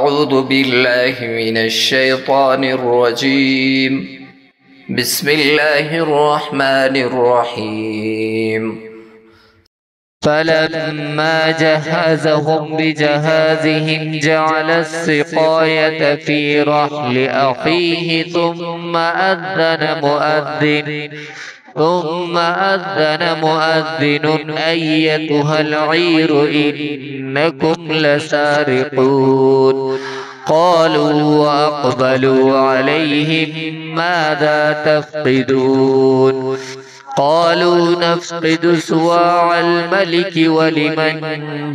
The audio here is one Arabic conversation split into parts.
أعوذ بالله من الشيطان الرجيم. بسم الله الرحمن الرحيم. فلما جهزهم بجهازهم جعل السقاية في رحل أخيه ثم أذن مؤذن أيتها العير إنكم لسارقون. قالوا وأقبلوا عليهم ماذا تفقدون؟ قالوا نفقد سواع الملك ولمن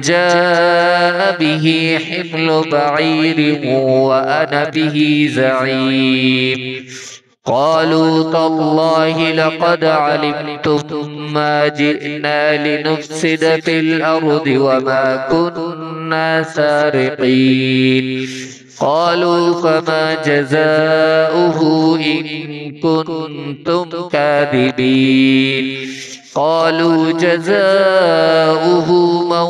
جاء به حمل بعير وأنا به زعيم. قالوا تالله لقد علمتم ما جئنا لنفسد في الأرض وما كنا سارقين. قالوا فما جزاؤه إن كنتم كاذبين؟ قالوا جزاؤه من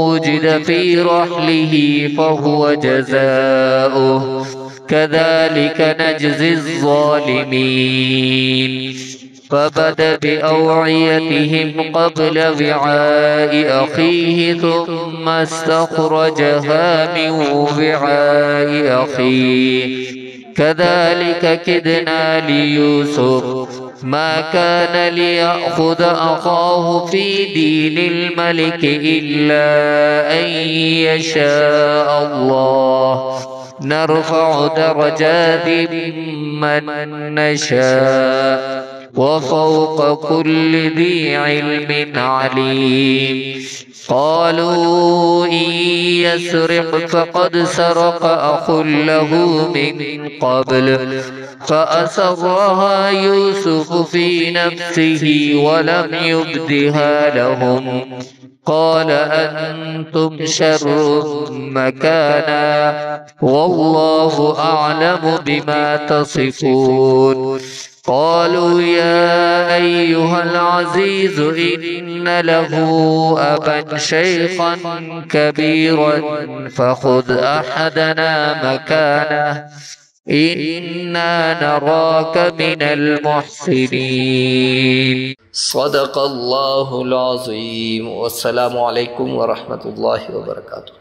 وجد في رحله فهو جزاؤه كذلك نجزي الظالمين. فبدأ بأوعيتهم قبل وعاء أخيه ثم استخرجها من وعاء أخيه كذلك كدنا ليوسف ما كان ليأخذ أخاه في دين الملك إلا أن يشاء الله نرفع درجات من نشاء وفوق كل ذي علم عليم. قالوا إن يسرق فقد سرق أخ له من قبل فأسرها يوسف في نفسه ولم يبدها لهم. قال أنتم شر مكانا والله أعلم بما تصفون. قالوا يا أيها العزيز إن له أبا شيخا كبيرا فخذ أحدنا مكانه إنا نراك من المحسنين. صدق الله العظيم. والسلام عليكم ورحمة الله وبركاته.